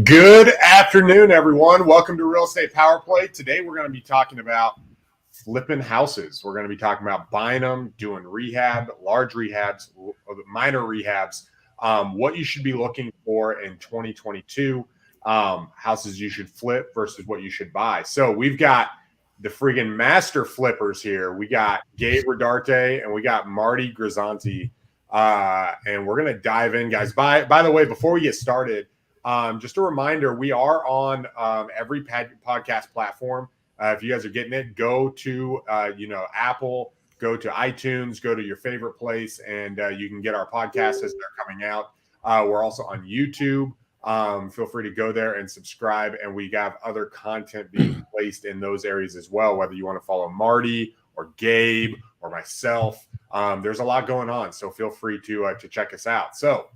Good afternoon, everyone. Welcome to Real Estate Power Play. Today, we're going to be talking about flipping houses. We're going to be talking about buying them, doing rehab, large rehabs, minor rehabs, what you should be looking for in 2022, houses you should flip versus what you should buy. So we've got the friggin' master flippers here. We got Gabe Rodarte and we got Marty Grisanti, and we're going to dive in, guys. By the way, before we get started, just a reminder, we are on every podcast platform. If you guys are getting it, go to Apple, go to iTunes, go to your favorite place, and you can get our podcasts as they're coming out. We're also on YouTube. Feel free to go there and subscribe, and we have other content being placed in those areas as well, whether you want to follow Marty or Gabe or myself. There's a lot going on, so feel free to check us out. So,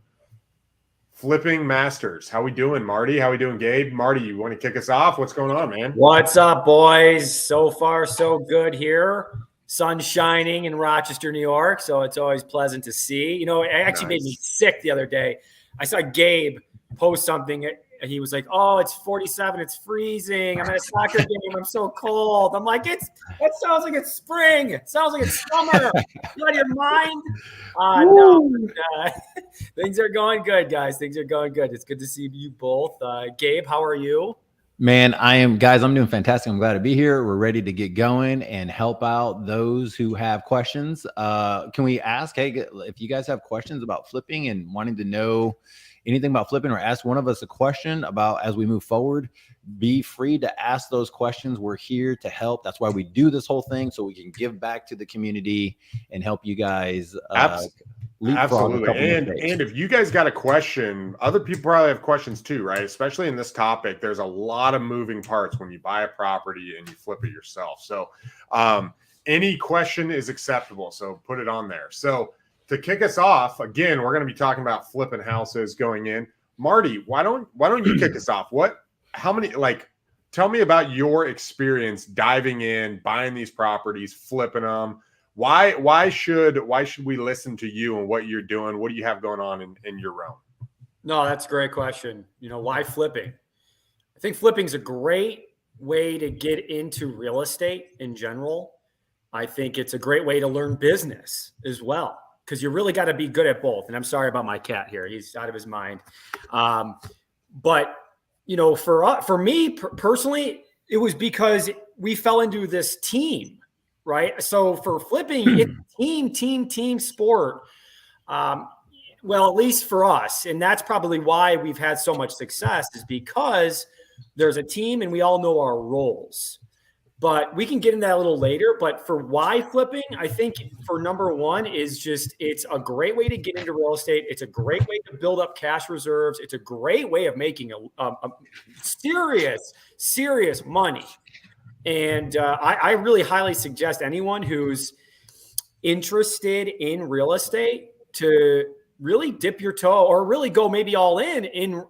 Flipping Masters. How we doing, Marty? How we doing, Gabe? Marty, you want to kick us off? What's going on, man? What's up, boys? So far, so good here. Sun shining in Rochester, New York, so it's always pleasant to see. You know, it actually made me sick the other day. I saw Gabe post something, and he was like, "Oh, it's 47. It's freezing. I'm at a soccer game. I'm so cold." I'm like, that sounds like it's spring. It sounds like it's summer. You out of your mind? No. Things are going good, guys. Things are going good. It's good to see you both. Gabe, how are you? Man, I'm doing fantastic. I'm glad to be here. We're ready to get going and help out those who have questions. Can we ask, hey, if you guys have questions about flipping and wanting to know anything about flipping, or ask one of us a question about as we move forward, be free to ask those questions. We're here to help. That's why we do this whole thing, so we can give back to the community and help you guys. Absolutely. And if you guys got a question, other people probably have questions too, right? Especially in this topic, there's a lot of moving parts when you buy a property and you flip it yourself. So any question is acceptable. So put it on there. So to kick us off, again, we're going to be talking about flipping houses going in. Marty, why don't you kick us off? Tell me about your experience diving in, buying these properties, flipping them. Why should we listen to you and what you're doing? What do you have going on in your realm? No, that's a great question. You know, why flipping? I think flipping is a great way to get into real estate in general. I think it's a great way to learn business as well, because you really got to be good at both. And I'm sorry about my cat here. He's out of his mind. But, you know, for me personally, it was because we fell into this team. Right. So for flipping, it's team sport. Well, at least for us. And that's probably why we've had so much success, is because there's a team and we all know our roles. But we can get into that a little later. But for why flipping, I think for number one is just, it's a great way to get into real estate. It's a great way to build up cash reserves. It's a great way of making a serious money. And I really highly suggest anyone who's interested in real estate to really dip your toe, or really go maybe all in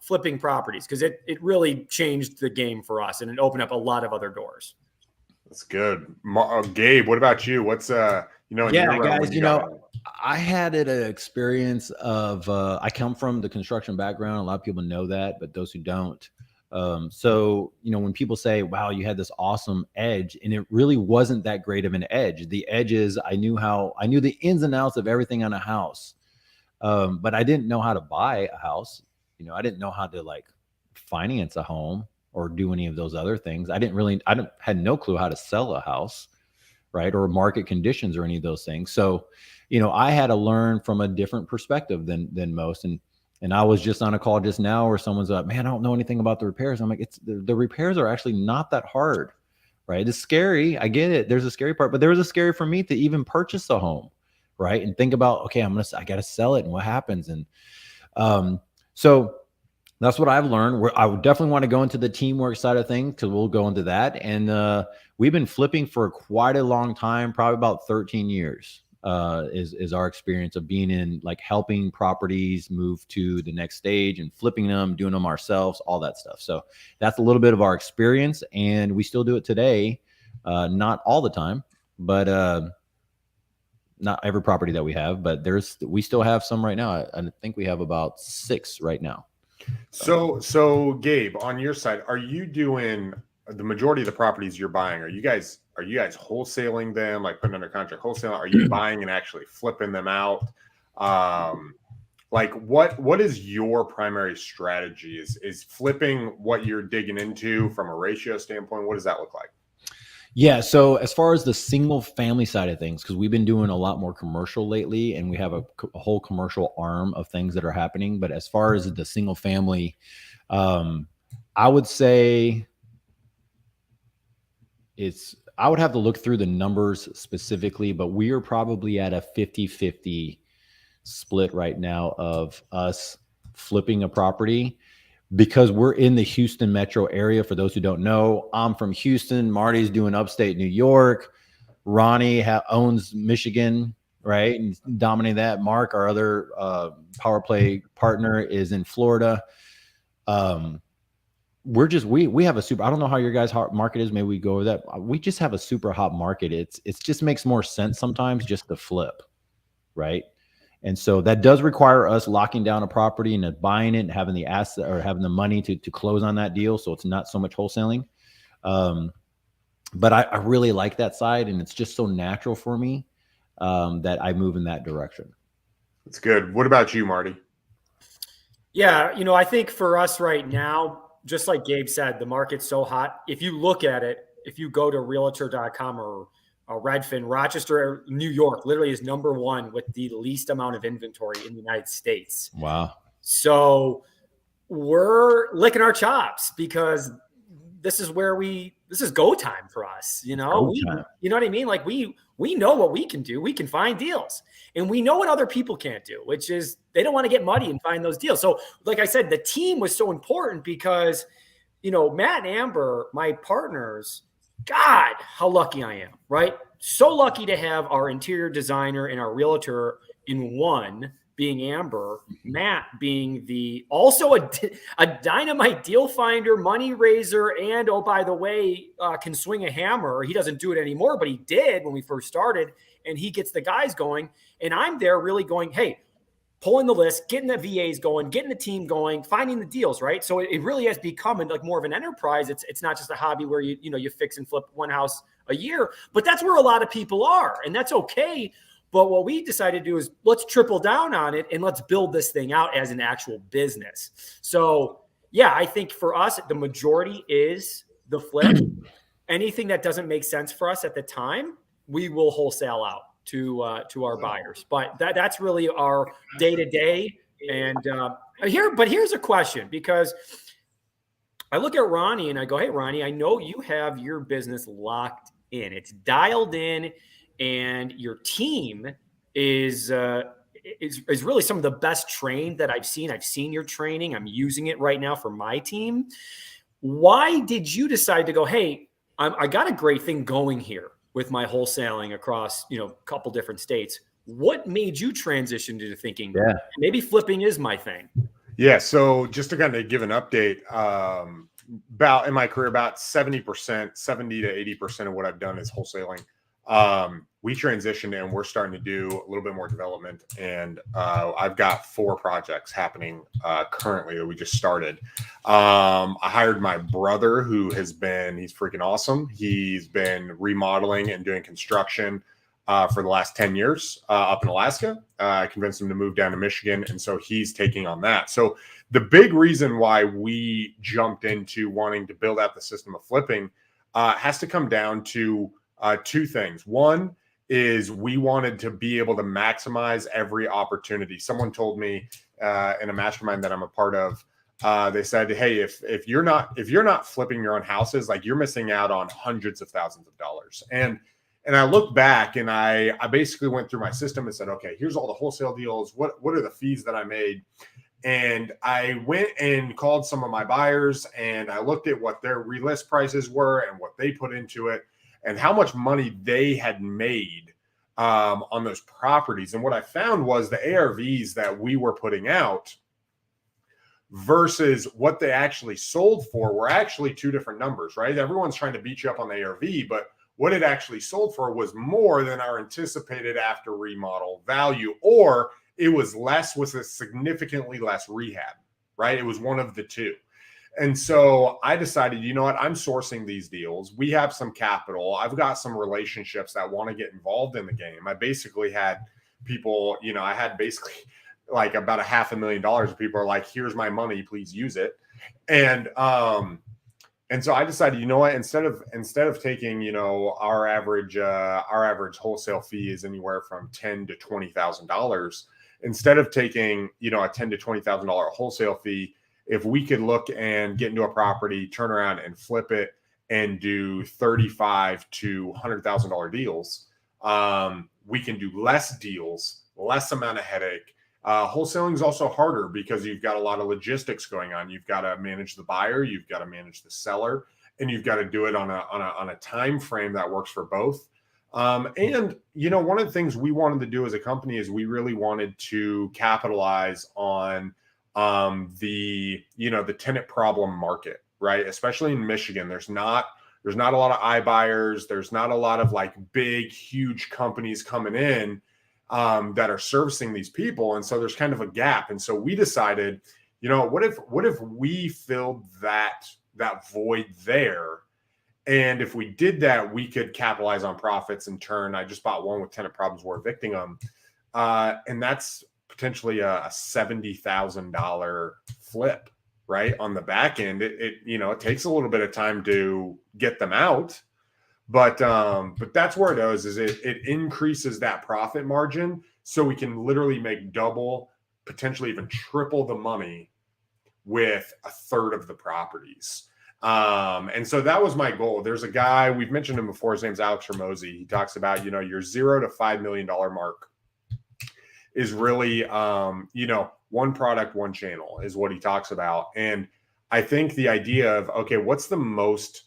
flipping properties, because it really changed the game for us, and it opened up a lot of other doors. That's good. Gabe, what about you? What's guys, I had an experience of I come from the construction background. A lot of people know that, but those who don't. So, you know, when people say, wow, you had this awesome edge, and it really wasn't that great of an edge. The edge is I knew the ins and outs of everything on a house. But I didn't know how to buy a house. You know, I didn't know how to finance a home or do any of those other things. I had no clue how to sell a house, right? Or market conditions or any of those things. So, you know, I had to learn from a different perspective than most. And I was just on a call just now where someone's like, man, I don't know anything about the repairs. I'm like, the repairs are actually not that hard, right? It's scary. I get it. There's a scary part, but there was a scary for me to even purchase a home, right? And think about, okay, I got to sell it, and what happens. And so that's what I've learned. I would definitely want to go into the teamwork side of things, because we'll go into that. And we've been flipping for quite a long time, probably about 13 years. Is our experience of being in, helping properties move to the next stage and flipping them, doing them ourselves, all that stuff. So that's a little bit of our experience, and we still do it today. Not all the time, but not every property that we have, but we still have some right now. I think we have about 6 right now. So Gabe, on your side, are you doing the majority of the properties you're buying? Are you guys wholesaling them, like putting under contract wholesale? Are you buying and actually flipping them out? Like what is your primary strategy? Is flipping what you're digging into from a ratio standpoint? What does that look like? Yeah. So as far as the single family side of things, because we've been doing a lot more commercial lately, and we have a whole commercial arm of things that are happening. But as far as the single family, I would say I would have to look through the numbers specifically, but we are probably at a 50-50 split right now of us flipping a property, because we're in the Houston metro area. For those who don't know, I'm from Houston. Marty's doing upstate New York. Ronnie owns Michigan, right? And dominating that. Mark, our other power play partner, is in Florida. We have a super, I don't know how your guys' hot market is. Maybe we go over that. We just have a super hot market. It just makes more sense sometimes just to flip, right? And so that does require us locking down a property and buying it and having the asset or having the money to close on that deal. So it's not so much wholesaling. But I really like that side, and it's just so natural for me that I move in that direction. That's good. What about you, Marty? Yeah, I think for us right now, just like Gabe said, the market's so hot. If you look at it, if you go to realtor.com or Redfin, Rochester, New York, literally is number one with the least amount of inventory in the United States. Wow. So we're licking our chops because this is go time for us. You know what I mean? Like we know what we can do. We can find deals, and we know what other people can't do, which is they don't want to get muddy and find those deals. So like I said, the team was so important because, Matt and Amber, my partners, God, how lucky I am, right? So lucky to have our interior designer and our realtor in one, being Amber, Matt being also a dynamite deal finder, money raiser, and oh, by the way, can swing a hammer. He doesn't do it anymore, but he did when we first started, and he gets the guys going. And I'm there really going, hey, pulling the list, getting the VAs going, getting the team going, finding the deals, right? So it really has become like more of an enterprise. It's not just a hobby where you fix and flip one house a year, but that's where a lot of people are, and that's okay. But what we decided to do is let's triple down on it and let's build this thing out as an actual business. So yeah, I think for us, the majority is the flip. Anything that doesn't make sense for us at the time, we will wholesale out to our buyers. But that's really our day-to-day. And here's a question, because I look at Ronnie and I go, hey, Ronnie, I know you have your business locked in. It's dialed in, and your team is really some of the best trained that I've seen. I've seen your training. I'm using it right now for my team. Why did you decide to go, hey, I got a great thing going here with my wholesaling across, a couple different states? What made you transition to thinking, maybe flipping is my thing? Yeah. So just to kind of give an update, about in my career, about 70% to 80% of what I've done is wholesaling. We transitioned and we're starting to do a little bit more development, and I've got 4 projects happening currently that we just started. I hired my brother, who he's freaking awesome. He's been remodeling and doing construction for the last 10 years up in Alaska. I convinced him to move down to Michigan, and so he's taking on that. So the big reason why we jumped into wanting to build out the system of flipping has to come down to 2 things. One is we wanted to be able to maximize every opportunity. Someone told me in a mastermind that I'm a part of, they said, hey, if you're not flipping your own houses, like, you're missing out on hundreds of thousands of dollars. And I look back and I basically went through my system and said, okay, here's all the wholesale deals. What are the fees that I made? And I went and called some of my buyers, and I looked at what their relist prices were and what they put into it, and how much money they had made on those properties. And what I found was the ARVs that we were putting out versus what they actually sold for were actually 2 different numbers, right? Everyone's trying to beat you up on the ARV, but what it actually sold for was more than our anticipated after remodel value, or it was a significantly less rehab. right? It was one of the two. And so I decided, you know what? I'm sourcing these deals. We have some capital. I've got some relationships that want to get involved in the game. I basically had people, I had basically like about $500,000 of people are like, here's my money, please use it. And so I decided, you know what, instead of taking, our average wholesale fee is anywhere from $10,000 to $20,000. Instead of taking, a $10,000 to $20,000 wholesale fee, if we could look and get into a property, turn around and flip it and do $35,000 to $100,000 deals, we can do less deals, less amount of headache. Wholesaling is also harder because you've got a lot of logistics going on. You've got to manage the buyer, you've got to manage the seller, and you've got to do it on a time frame that works for both. And one of the things we wanted to do as a company is we really wanted to capitalize on the tenant problem market, right? Especially in Michigan, there's not a lot of iBuyers. There's not a lot of like big, huge companies coming in that are servicing these people. And so there's kind of a gap. And so we decided, what if we filled that void there? And if we did that, we could capitalize on profits in turn. I just bought one with tenant problems. We're evicting them. And that's potentially a $70,000 flip, right? On the back end, it takes a little bit of time to get them out, but that's where it goes. Is it increases that profit margin, so we can literally make double, potentially even triple the money with a third of the properties. And so that was my goal. There's a guy, we've mentioned him before. His name's Alex Ramosi. He talks about, your $0 to $5 million mark is really, one product, one channel is what he talks about. And I think the idea of, okay, what's the most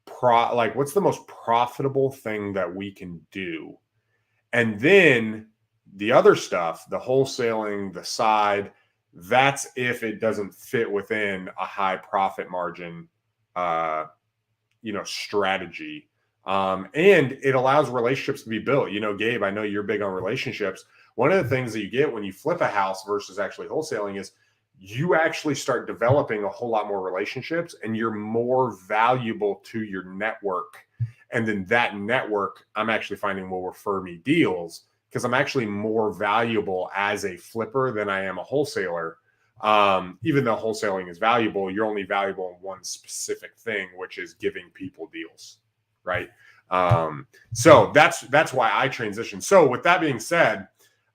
profitable thing that we can do? And then the other stuff, the wholesaling, the side, that's if it doesn't fit within a high profit margin, strategy. And it allows relationships to be built. Gabe, I know you're big on relationships. One of the things that you get when you flip a house versus actually wholesaling is you actually start developing a whole lot more relationships, and you're more valuable to your network. And then that network, I'm actually finding, will refer me deals because I'm actually more valuable as a flipper than I am a wholesaler. Even though wholesaling is valuable, you're only valuable in one specific thing, which is giving people deals, right? So that's why I transitioned. So with that being said,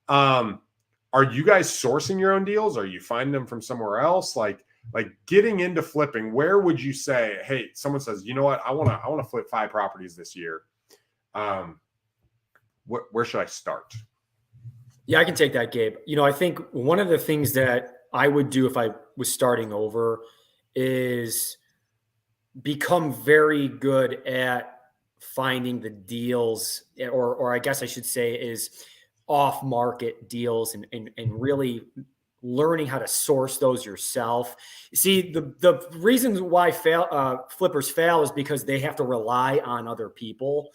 are you guys sourcing your own deals? Are you finding them from somewhere else? Like getting into flipping, where would you say, hey, someone says, you know what, I want to flip 5 properties this year. Where should I start? Yeah, I can take that, Gabe. I think one of the things that I would do if I was starting over is become very good at finding the deals, or I guess I should say is off-market deals, and really learning how to source those yourself. See, the reasons why flippers fail is because they have to rely on other people.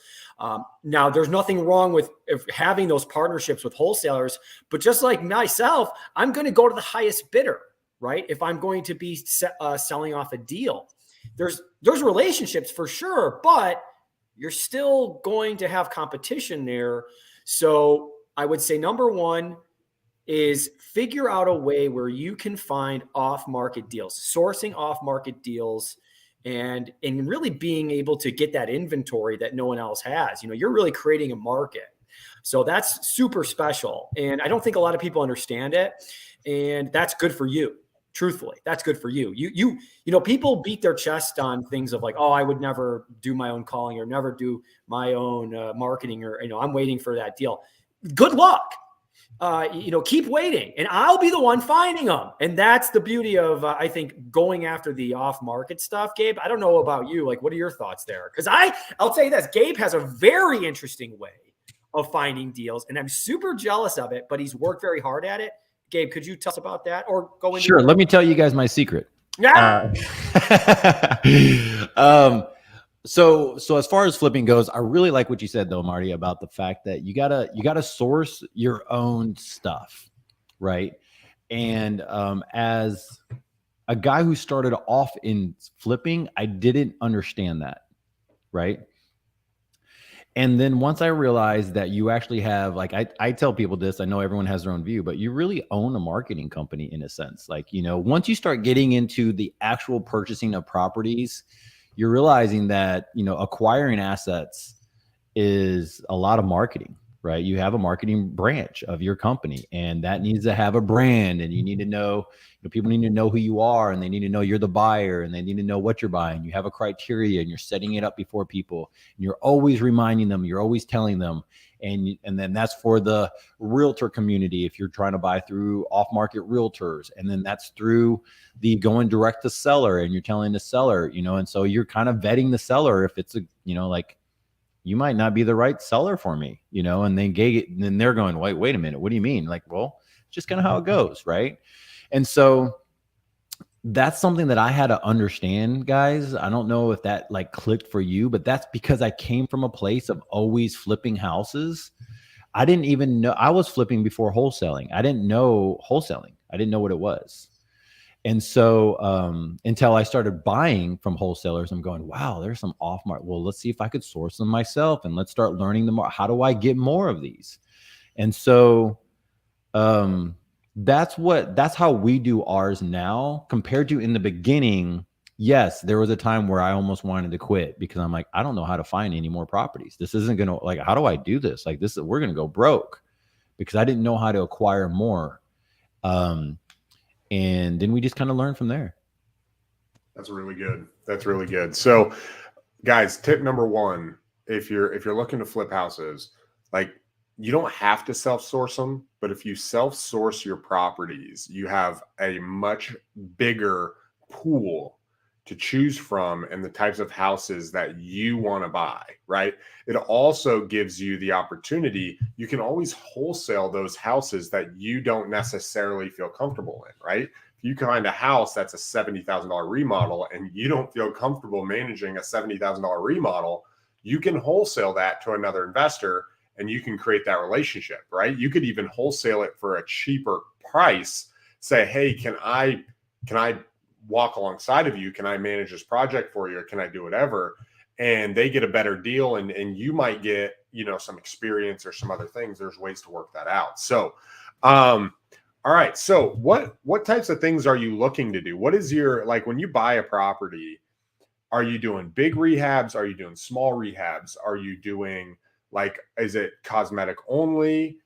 Now, there's nothing wrong with having those partnerships with wholesalers, but just like myself, I'm going to go to the highest bidder, right? If I'm going to be selling off a deal, there's relationships for sure, but you're still going to have competition there. So I would say number one is figure out a way where you can find off-market deals, sourcing off-market deals, and really being able to get that inventory that no one else has. You're really creating a market. So that's super special. And I don't think a lot of people understand it. And that's good for you. Truthfully, that's good for you. People beat their chest on things of like, oh, I would never do my own calling or never do my own marketing, or, I'm waiting for that deal. Good luck. Keep waiting, and I'll be the one finding them. And that's the beauty of, I think, going after the off-market stuff. Gabe, I don't know about you. Like, what are your thoughts there? Because I'll tell you this, Gabe has a very interesting way of finding deals, and I'm super jealous of it, but he's worked very hard at it. Gabe, could you tell us about that, or go into? Sure. Let me tell you guys my secret. Yeah. So as far as flipping goes, I really like what you said though, Marty, about the fact that you gotta source your own stuff, right? And as a guy who started off in flipping, I didn't understand that, right? And then once I realized that you actually have, like, I tell people this, I know everyone has their own view, but you really own a marketing company in a sense. Like, you know, once you start getting into the actual purchasing of properties, you're realizing that, you know, acquiring assets is a lot of marketing, right? You have a marketing branch of your company, and that needs to have a brand, and you need to know, people need to know who you are, and they need to know you're the buyer, and they need to know what you're buying. You have a criteria, and you're setting it up before people, and you're always reminding them, you're always telling them. And then that's for the realtor community if you're trying to buy through off-market realtors, and then that's through the going direct to seller, and you're telling the seller, you know, and so you're kind of vetting the seller if it's a, you know, like, you might not be the right seller for me, you know, and then they're going, wait a minute, what do you mean? Like, well, it's just kind of how it goes, right? And so that's something that I had to understand, guys. I don't know if that like clicked for you, but that's because I came from a place of always flipping houses. I didn't even know I was flipping before wholesaling. I didn't know wholesaling. I didn't know what it was. And so until I started buying from wholesalers, I'm going, wow, there's some off market. Well, let's see if I could source them myself, and let's start learning them more. How do I get more of these? And so that's how we do ours now compared to in the beginning. Yes, there was a time where I almost wanted to quit because I'm like, I don't know how to find any more properties. This isn't going to, like, how do I do this? Like, we're going to go broke because I didn't know how to acquire more. And then we just kind of learned from there. That's really good. That's really good. So, guys, tip number one, if you're looking to flip houses, like, you don't have to self-source them, but if you self-source your properties, you have a much bigger pool to choose from and the types of houses that you want to buy, right? It also gives you the opportunity. You can always wholesale those houses that you don't necessarily feel comfortable in, right? If you find a house that's a $70,000 remodel and you don't feel comfortable managing a $70,000 remodel, you can wholesale that to another investor and you can create that relationship, right? You could even wholesale it for a cheaper price. Say, hey, can I walk alongside of you? Can I manage this project for you? Or can I do whatever? And they get a better deal, and you might get, you know, some experience or some other things. There's ways to work that out. So, all right. So what types of things are you looking to do? What is your, like, when you buy a property, are you doing big rehabs? Are you doing small rehabs? Are you doing, like, is it cosmetic only?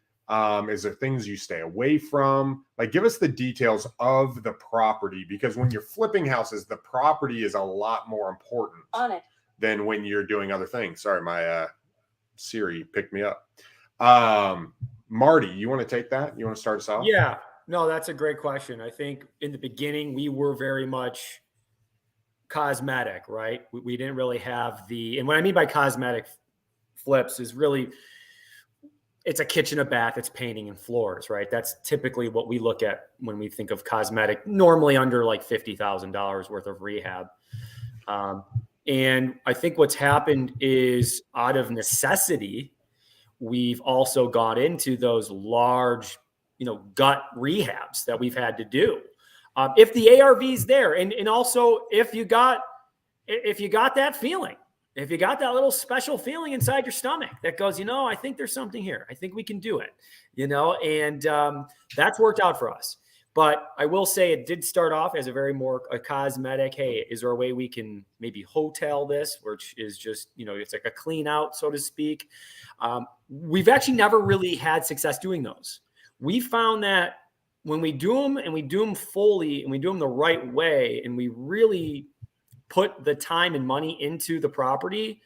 Is there things you stay away from? Like, give us the details of the property, because when you're flipping houses, the property is a lot more important than when you're doing other things. Sorry, my Siri picked me up. Marty, you want to take that? You want to start us off? Yeah, no, that's a great question. I think in the beginning, we were very much cosmetic, right? We didn't really have and what I mean by cosmetic flips is really, it's a kitchen, a bath, it's painting and floors, right? That's typically what we look at when we think of cosmetic, normally under like $50,000 worth of rehab. And I think what's happened is, out of necessity, we've also got into those large, you know, gut rehabs that we've had to do. If the ARV is there, and also if you got that feeling, if you got that little special feeling inside your stomach that goes, you know, I think there's something here. I think we can do it, you know, and that's worked out for us. But I will say it did start off as a cosmetic. Hey, is there a way we can maybe hotel this, which is just, you know, it's like a clean out, so to speak. We've actually never really had success doing those. We found that when we do them, and we do them fully, and we do them the right way, and we really put the time and money into the property,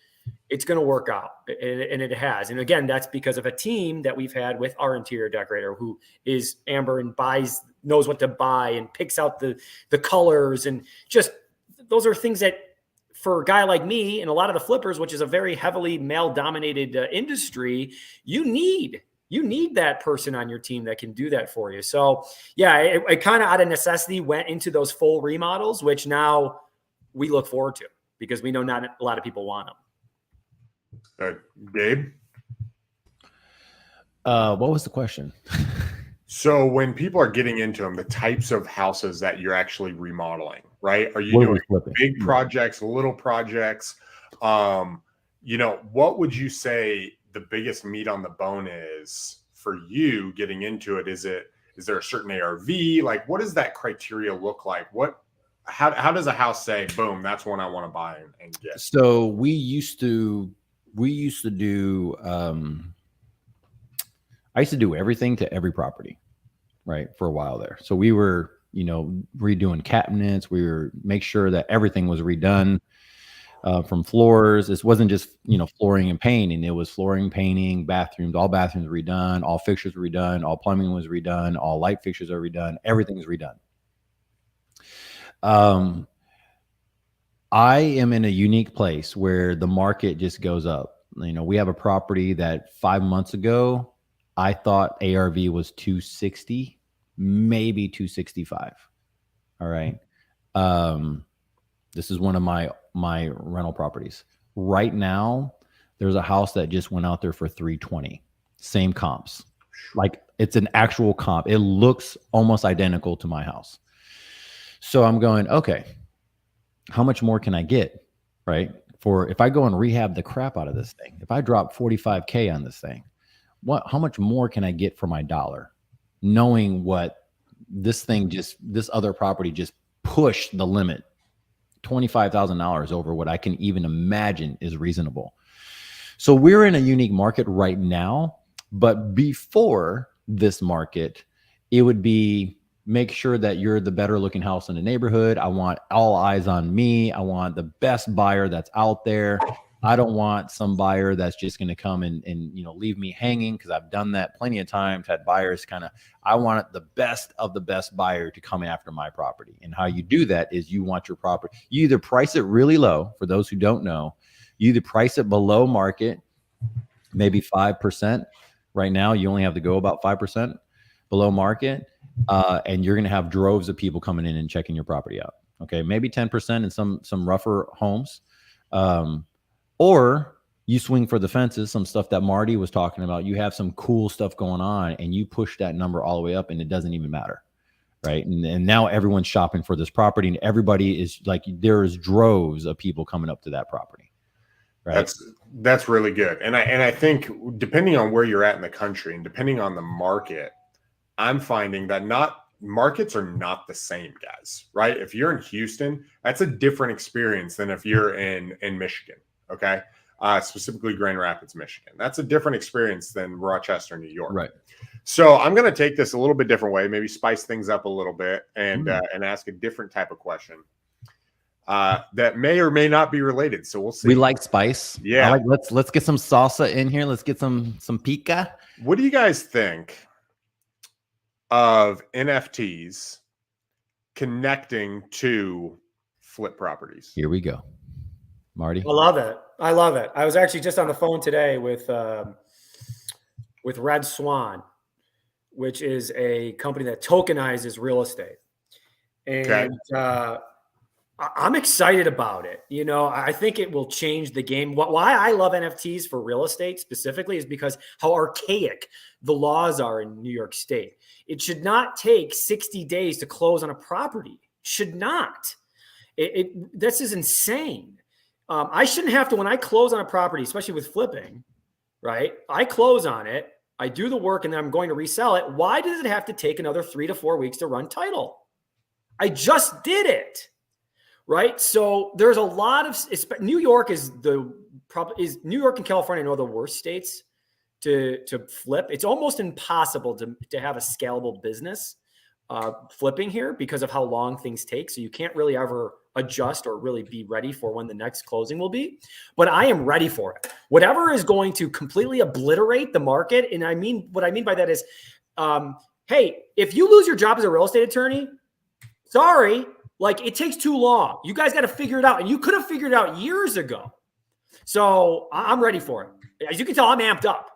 it's going to work out. And it has. And again, that's because of a team that we've had with our interior decorator, who is Amber, and knows what to buy and picks out the colors. And just, those are things that, for a guy like me and a lot of the flippers, which is a very heavily male dominated industry, you need that person on your team that can do that for you. So yeah, it kind of out of necessity went into those full remodels, which now we look forward to because we know not a lot of people want them. Gabe? What was the question? So when people are getting into them, the types of houses that you're actually remodeling, right? Are you What are we doing flipping? big projects, little projects? What would you say the biggest meat on the bone is for you getting into it? Is there a certain ARV? Like, what does that criteria look like? How does a house say, boom, that's one I want to buy and get? So we used to do I used to do everything to every property, right? For a while there. So we were, redoing cabinets. We were make sure that everything was redone from floors. This wasn't just, flooring and painting. It was flooring, painting, bathrooms, all bathrooms were redone, all fixtures were redone, all plumbing was redone, all light fixtures are redone. Everything is redone. I am in a unique place where the market just goes up. We have a property that 5 months ago, I thought ARV was 260, maybe 265. All right. This is one of my rental properties. Right now, there's a house that just went out there for 320. Same comps. Like, it's an actual comp. It looks almost identical to my house. So I'm going, okay, how much more can I get? Right? For if I go and rehab the crap out of this thing, if I drop 45K on this thing, how much more can I get for my dollar? Knowing what this other property just pushed the limit $25,000 over what I can even imagine is reasonable. So we're in a unique market right now, but before this market, it would be make sure that you're the better looking house in the neighborhood. I want all eyes on me. I want the best buyer that's out there. I don't want some buyer that's just going to come and leave me hanging, because I've done that plenty of times, had buyers I want the best of the best buyer to come after my property. And how you do that is you want your property, you either price it really low. For those who don't know, you either price it below market, maybe 5%. Right now, you only have to go about 5% below market. And you're going to have droves of people coming in and checking your property out. Okay. Maybe 10% in some rougher homes. Or you swing for the fences, some stuff that Marty was talking about. You have some cool stuff going on and you push that number all the way up and it doesn't even matter. Right. And now everyone's shopping for this property and everybody is like, there's droves of people coming up to that property. Right. That's really good. And I think depending on where you're at in the country and depending on the market, I'm finding that markets are not the same, guys, right? If you're in Houston, that's a different experience than if you're in Michigan, okay? Specifically Grand Rapids, Michigan. That's a different experience than Rochester, New York. Right. So I'm going to take this a little bit different way, maybe spice things up a little bit and ask a different type of question that may or may not be related. So we'll see. We like spice. Yeah. Let's get some salsa in here. Let's get some pica. What do you guys think of NFTs connecting to flip properties? Here we go. Marty. I love it. I was actually just on the phone today with Red Swan, which is a company that tokenizes real estate. And I'm excited about it. I think it will change the game. Why I love NFTs for real estate specifically is because how archaic the laws are in New York State. It should not take 60 days to close on a property. Should not. This is insane. I shouldn't have to, when I close on a property, especially with flipping, right? I close on it, I do the work, and then I'm going to resell it. Why does it have to take another 3 to 4 weeks to run title? I just did it. Right. So there's a lot of New York New York and California are the worst states to flip. It's almost impossible to have a scalable business flipping here because of how long things take. So you can't really ever adjust or really be ready for when the next closing will be. But I am ready for it. Whatever is going to completely obliterate the market. And what I mean by that is, hey, if you lose your job as a real estate attorney, sorry. Like, it takes too long. You guys got to figure it out. And you could have figured it out years ago. So I'm ready for it. As you can tell, I'm amped up.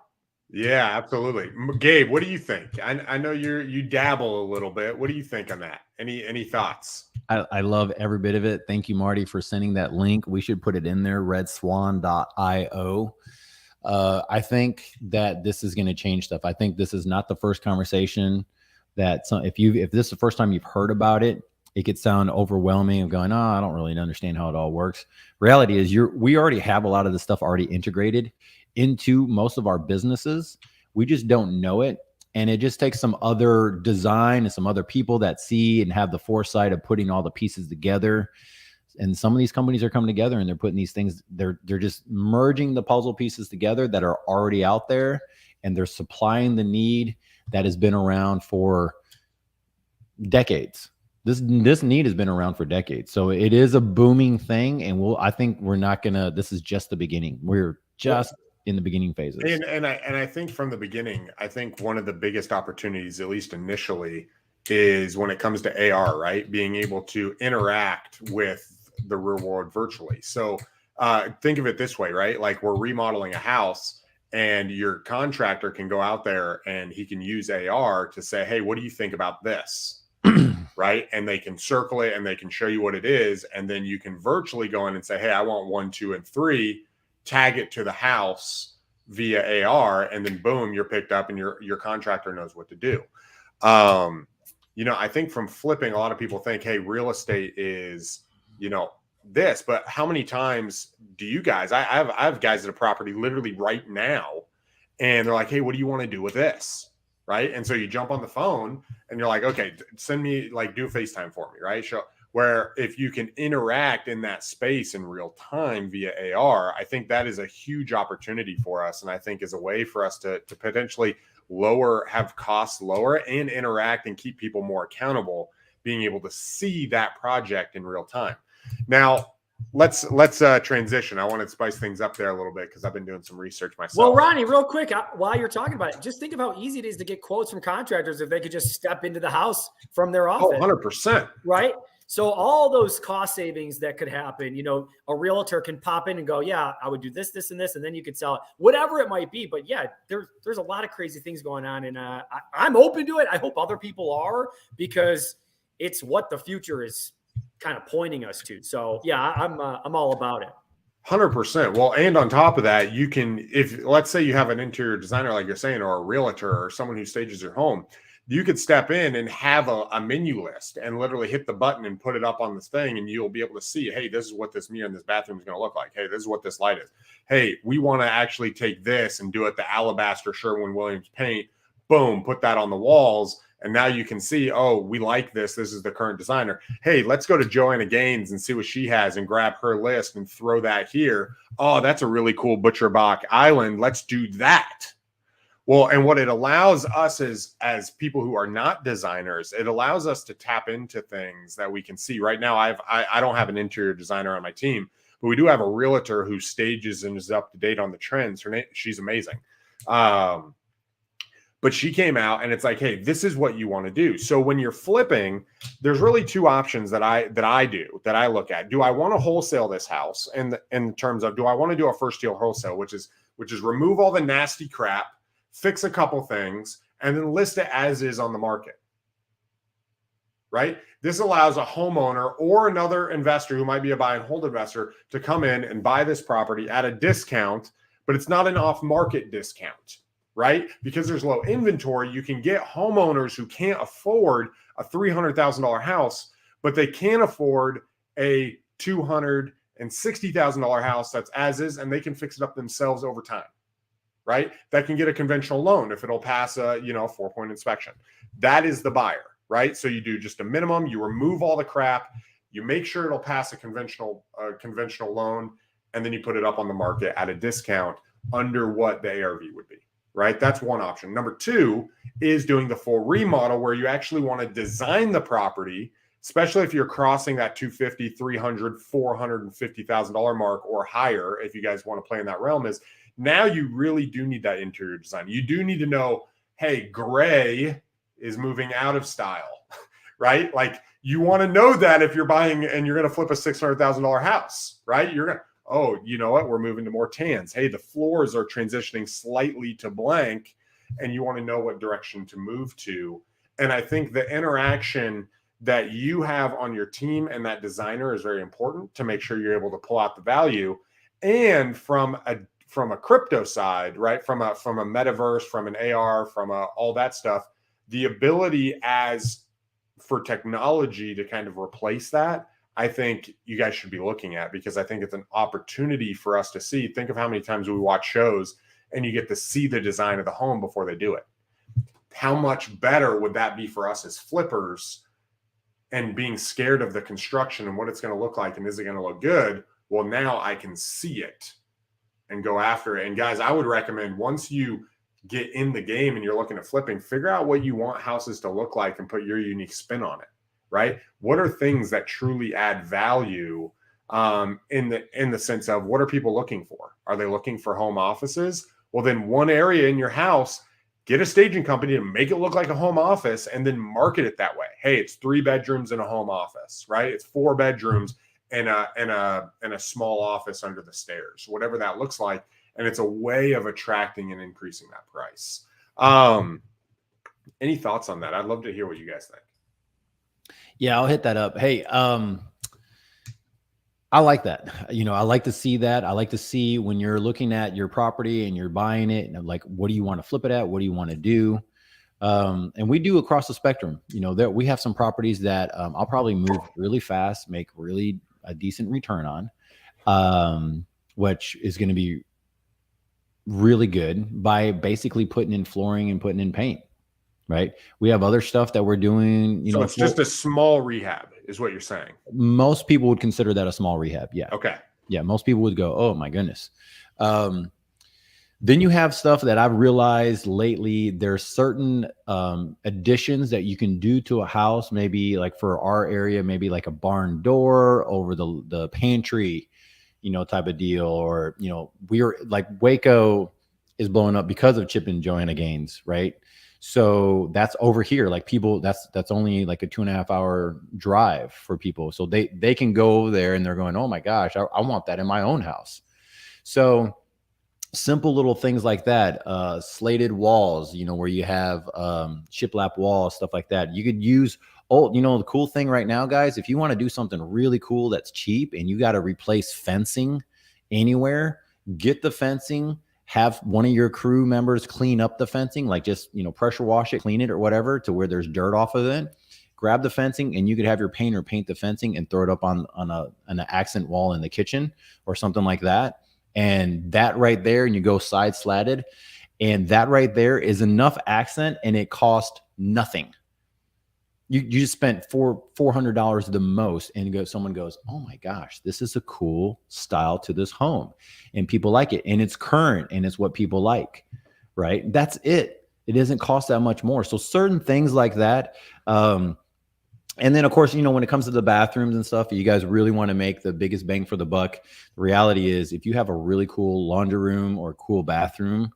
Yeah, absolutely. Gabe, what do you think? I know you dabble a little bit. What do you think on that? Any thoughts? I love every bit of it. Thank you, Marty, for sending that link. We should put it in there, redswan.io. I think that this is going to change stuff. I think this is not the first conversation that if this is the first time you've heard about it, it could sound overwhelming of going, oh, I don't really understand how it all works. Reality is we already have a lot of the stuff already integrated into most of our businesses. We just don't know it. And it just takes some other design and some other people that see and have the foresight of putting all the pieces together. And some of these companies are coming together and they're putting these things, they're just merging the puzzle pieces together that are already out there, and they're supplying the need that has been around for decades. This need has been around for decades. So it is a booming thing. And I think we're not gonna, this is just the beginning. We're just in the beginning phases. And I think from the beginning, I think one of the biggest opportunities, at least initially, is when it comes to AR, right? Being able to interact with the real world virtually. So think of it this way, right? Like we're remodeling a house and your contractor can go out there and he can use AR to say, hey, what do you think about this? Right. And they can circle it and they can show you what it is. And then you can virtually go in and say, hey, I want 1, 2, and 3, tag it to the house via AR. And then boom, you're picked up and your contractor knows what to do. I think from flipping, a lot of people think, hey, real estate is, this, but how many times do you guys, I have guys at a property literally right now, and they're like, hey, what do you want to do with this? Right. And so you jump on the phone and you're like, okay, send me, like, do a FaceTime for me. Right. Where if you can interact in that space in real time via AR, I think that is a huge opportunity for us. And I think is a way for us to potentially have costs lower and interact and keep people more accountable, being able to see that project in real time. Now, let's transition. I want to spice things up there a little bit because I've been doing some research myself. Well, Ronnie, real quick, while you're talking about it, just think of how easy it is to get quotes from contractors if they could just step into the house from their office. 100%. Right? So all those cost savings that could happen, a realtor can pop in and go, yeah, I would do this, this, and this, and then you could sell it, whatever it might be. But yeah, there's a lot of crazy things going on, and I'm open to it. I hope other people are, because it's what the future is kind of pointing us to. So yeah, I'm all about it. 100%. Well, and on top of that, you can, if let's say you have an interior designer, like you're saying, or a realtor or someone who stages your home, you could step in and have a menu list and literally hit the button and put it up on this thing. And you'll be able to see, hey, this is what this mirror in this bathroom is going to look like. Hey, this is what this light is. Hey, we want to actually take this and do it the alabaster Sherwin-Williams paint. Boom, put that on the walls. And now you can see, oh, we like this. This is the current designer. Hey, let's go to Joanna Gaines and see what she has and grab her list and throw that here. Oh, that's a really cool Butcher Bach Island. Let's do that. Well, and what it allows us as people who are not designers, it allows us to tap into things that we can see. Right now, I don't have an interior designer on my team, but we do have a realtor who stages and is up to date on the trends. She's amazing. But she came out and it's like, hey, this is what you want to do. So when you're flipping, there's really two options that I look at. Do I want to wholesale this house? And in terms of, do I want to do a first deal wholesale, which is remove all the nasty crap, fix a couple things, and then list it as is on the market. Right? This allows a homeowner or another investor who might be a buy and hold investor to come in and buy this property at a discount, but it's not an off-market discount. Right? Because there's low inventory, you can get homeowners who can't afford a $300,000 house, but they can afford a $260,000 house that's as is, and they can fix it up themselves over time. Right? That can get a conventional loan if it'll pass a 4-point inspection. That is the buyer, right? So you do just a minimum, you remove all the crap, you make sure it'll pass a conventional loan, and then you put it up on the market at a discount under what the ARV would be. Right? That's one option. Number two is doing the full remodel, where you actually want to design the property, especially if you're crossing that $250,000, $300,000, $450,000 mark or higher. If you guys want to play in that realm, is now you really do need that interior design. You do need to know, hey, gray is moving out of style, right? Like you want to know that if you're buying and you're going to flip a $600,000 house, right? You're going to, oh, you know what? We're moving to more tans. Hey, the floors are transitioning slightly to blank, and you want to know what direction to move to. And I think the interaction that you have on your team and that designer is very important to make sure you're able to pull out the value. And from a crypto side, right? From a metaverse, from an AR, from all that stuff, the ability as for technology to kind of replace that, I think you guys should be looking at, because I think it's an opportunity for us to see. Think of how many times we watch shows and you get to see the design of the home before they do it. How much better would that be for us as flippers, and being scared of the construction and what it's going to look like and is it going to look good? Well, now I can see it and go after it. And guys, I would recommend, once you get in the game and you're looking at flipping, figure out what you want houses to look like and put your unique spin on it, right? What are things that truly add value in the sense of, what are people looking for? Are they looking for home offices? Well, then one area in your house, get a staging company to make it look like a home office and then market it that way. Hey, it's 3 bedrooms and a home office, right? It's 4 bedrooms and a small office under the stairs, whatever that looks like. And it's a way of attracting and increasing that price. Any thoughts on that? I'd love to hear what you guys think. Yeah, I'll hit that up. Hey, I like that. You know, I like to see that. I like to see when you're looking at your property and you're buying it, and like, what do you want to flip it at? What do you want to do? And we do across the spectrum. You know, there we have some properties that I'll probably move really fast, make really a decent return on, which is going to be really good by basically putting in flooring and putting in paint. Right. We have other stuff that we're doing. You know, it's just a small rehab is what you're saying. Most people would consider that a small rehab. Yeah. Okay. Yeah. Most people would go, oh my goodness. Then you have stuff that I've realized lately. There's certain additions that you can do to a house. Maybe like for our area, maybe like a barn door over the pantry, you know, type of deal. Or, you know, we're like, Waco is blowing up because of Chip and Joanna Gaines. Right. So that's over here. Like people, that's only like a 2.5 hour drive for people. So they can go over there and they're going, oh my gosh, I want that in my own house. So simple little things like that, slated walls, you know, where you have shiplap walls, stuff like that. You could use old, you know, the cool thing right now, guys, if you want to do something really cool that's cheap and you got to replace fencing anywhere, get the fencing. Have one of your crew members clean up the fencing, like just, you know, pressure wash it, clean it or whatever to where there's dirt off of it. Grab the fencing and you could have your painter paint the fencing and throw it up on an accent wall in the kitchen or something like that. And that right there, and you go side slatted, and that right there is enough accent and it cost nothing. You just spent $400 the most, and someone goes, oh my gosh, this is a cool style to this home. And people like it. And it's current and it's what people like, right? That's it. It doesn't cost that much more. So certain things like that. And then of course, you know, when it comes to the bathrooms and stuff, you guys really want to make the biggest bang for the buck. The reality is, if you have a really cool laundry room or cool bathroom,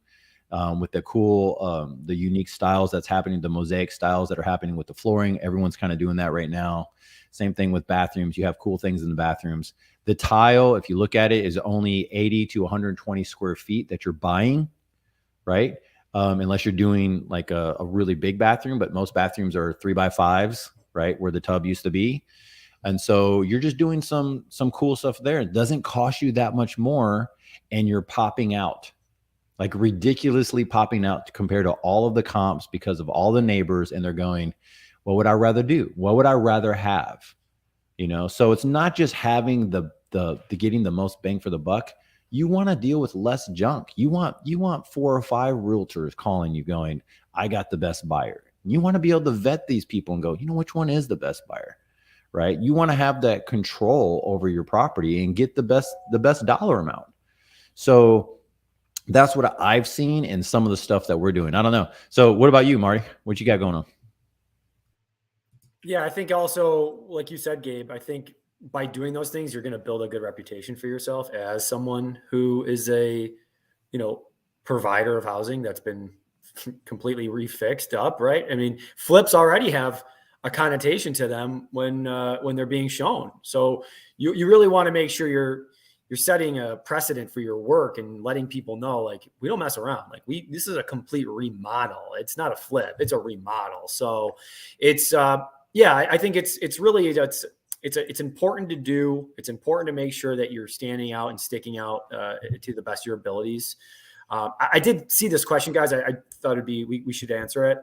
with the cool, the unique styles that's happening, the mosaic styles that are happening with the flooring. Everyone's kind of doing that right now. Same thing with bathrooms. You have cool things in the bathrooms. The tile, if you look at it, is only 80 to 120 square feet that you're buying, right? Unless you're doing like a really big bathroom, but most bathrooms are 3x5s, right? Where the tub used to be. And so you're just doing some cool stuff there. It doesn't cost you that much more, and you're popping out. Like ridiculously popping out compared to all of the comps because of all the neighbors. And they're going, what would I rather do? What would I rather have? You know, so it's not just having the getting the most bang for the buck. You want to deal with less junk. You want 4 or 5 realtors calling you going, I got the best buyer. You want to be able to vet these people and go, you know, which one is the best buyer, right? You want to have that control over your property and get the best dollar amount. So that's what I've seen in some of the stuff that we're doing. I don't know. So what about you, Marty? What you got going on? Yeah, I think also, like you said, Gabe, I think by doing those things, you're going to build a good reputation for yourself as someone who is a, you know, provider of housing that's been completely refixed up, right? I mean, flips already have a connotation to them when they're being shown. So you really want to make sure you're setting a precedent for your work and letting people know, like, we don't mess around. Like this is a complete remodel. It's not a flip. It's a remodel. So it's, I think it's really, it's important to do. It's important to make sure that you're standing out and sticking out to the best of your abilities. I did see this question, guys. I thought we should answer it.